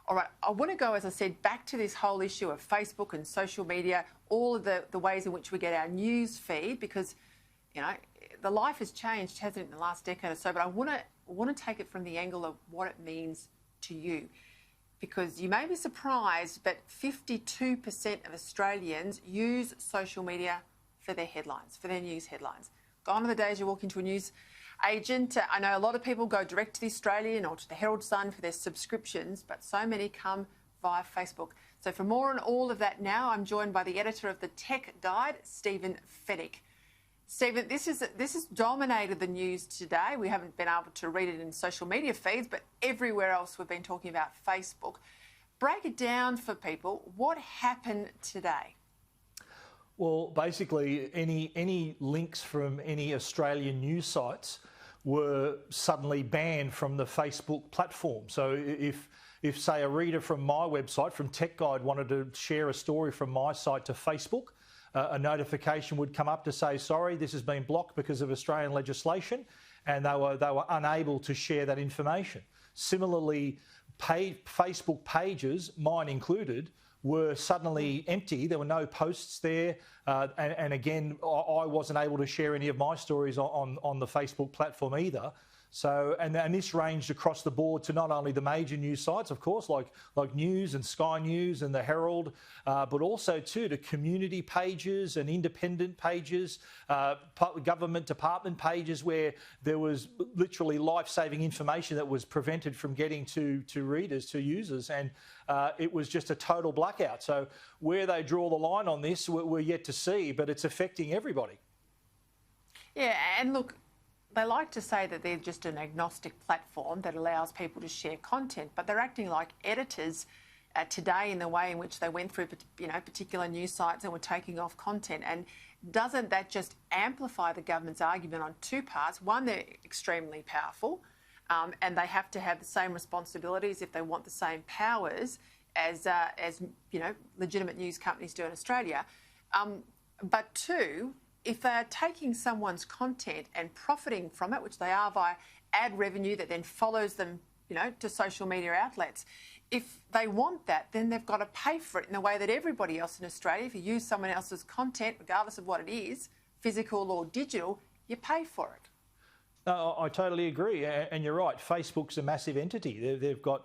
All right, I want to go, as I said, back to this whole issue of Facebook and social media, all of the ways in which we get our news feed, because, you know, the life has changed, hasn't it, in the last decade or so, but I want to take it from the angle of what it means to you. Because you may be surprised, but 52% of Australians use social media for their headlines, for their news headlines. Gone are the days you walk into a news agent. I know a lot of people go direct to the Australian or to the Herald Sun for their subscriptions, but so many come via Facebook. So for more on all of that now, I'm joined by the editor of the Tech Guide, Stephen Fenech. Stephen, this has dominated the news today. We haven't been able to read it in social media feeds, but everywhere else we've been talking about Facebook. Break it down for people. What happened today? Well, basically, any links from any Australian news sites were suddenly banned from the Facebook platform. So if say, a reader from my website, from Tech Guide, wanted to share a story from my site to Facebook, a notification would come up to say, sorry, this has been blocked because of Australian legislation, and they were unable to share that information. Similarly, Facebook pages, mine included, were suddenly empty. There were no posts there. And again, I wasn't able to share any of my stories on the Facebook platform either. So, and this ranged across the board to not only the major news sites, of course, like News and Sky News and the Herald, but also too to community pages and independent pages, government department pages where there was literally life-saving information that was prevented from getting to readers, to users, and it was just a total blackout. So where they draw the line on this, we're yet to see, but it's affecting everybody. Yeah, and look, they like to say that they're just an agnostic platform that allows people to share content, but they're acting like editors today in the way in which they went through, particular news sites and were taking off content. And doesn't that just amplify the government's argument on two parts? One, they're extremely powerful, and they have to have the same responsibilities if they want the same powers as legitimate news companies do in Australia. But two, if they are taking someone's content and profiting from it, which they are via ad revenue that then follows them, to social media outlets, if they want that, then they've got to pay for it in the way that everybody else in Australia, if you use someone else's content, regardless of what it is, physical or digital, you pay for it. No, I totally agree, and you're right. Facebook's a massive entity. They've got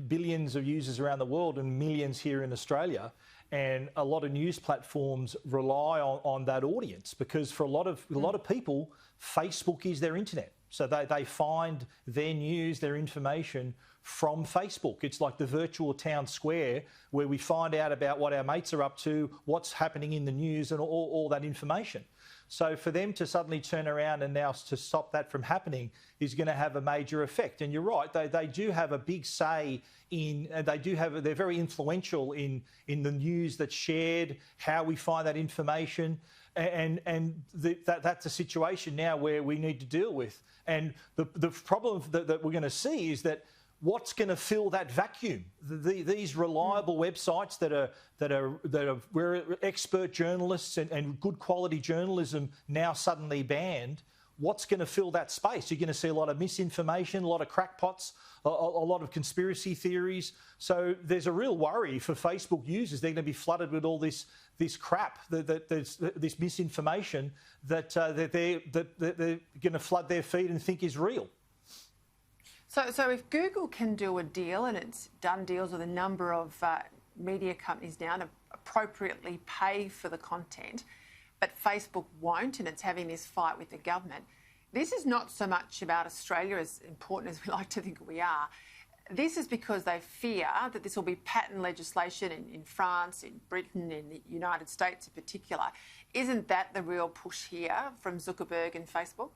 billions of users around the world and millions here in Australia. And a lot of news platforms rely on that audience because for a lot of people, Facebook is their internet. So they find their news, their information from Facebook. It's like the virtual town square where we find out about what our mates are up to, what's happening in the news and all that information. So for them to suddenly turn around and now to stop that from happening is going to have a major effect. And you're right, they do have a big say in, they're very influential in the news that's shared, how we find that information, and that's a situation now where we need to deal with. And the problem that we're going to see is that what's going to fill that vacuum? These reliable websites that are where expert journalists and good quality journalism now suddenly banned. What's going to fill that space? You're going to see a lot of misinformation, a lot of crackpots, a lot of conspiracy theories. So there's a real worry for Facebook users. They're going to be flooded with all this crap, this misinformation that they're going to flood their feed and think is real. So if Google can do a deal, and it's done deals with a number of media companies now to appropriately pay for the content, but Facebook won't, and it's having this fight with the government, this is not so much about Australia, as important as we like to think we are. This is because they fear that this will be pattern legislation in France, in Britain, in the United States in particular. Isn't that the real push here from Zuckerberg and Facebook?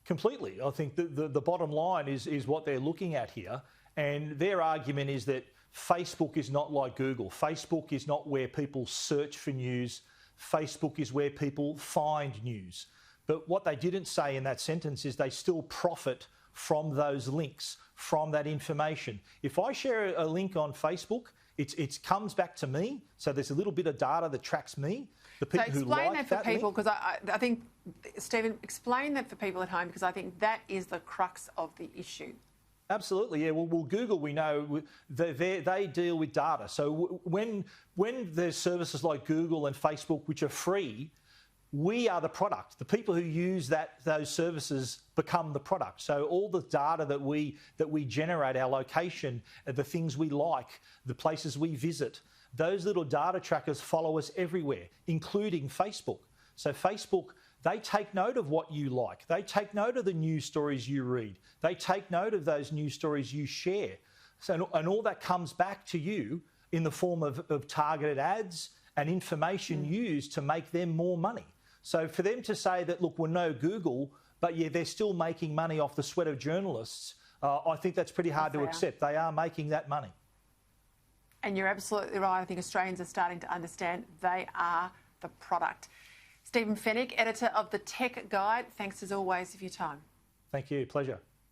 Completely. I think the bottom line is what they're looking at here. And their argument is that Facebook is not like Google. Facebook is not where people search for news. Facebook is where people find news. But what they didn't say in that sentence is they still profit from those links, from that information. If I share a link on Facebook, it comes back to me. So there's a little bit of data that tracks me. The people so explain that for people, because I think, Stephen, explain that for people at home, because I think that is the crux of the issue. Absolutely, yeah. Well, Google, we know they deal with data. So when there's services like Google and Facebook, which are free, we are the product. The people who use those services become the product. So all the data that we generate, our location, the things we like, the places we visit, those little data trackers follow us everywhere, including Facebook. So Facebook, they take note of what you like. They take note of the news stories you read. They take note of those news stories you share. So, and all that comes back to you in the form of targeted ads and information used to make them more money. So for them to say that, look, we're no Google, but yeah, they're still making money off the sweat of journalists, I think that's pretty hard to accept. They are making that money. And you're absolutely right. I think Australians are starting to understand they are the product. Stephen Fenech, editor of The Tech Guide, thanks as always for your time. Thank you. Pleasure.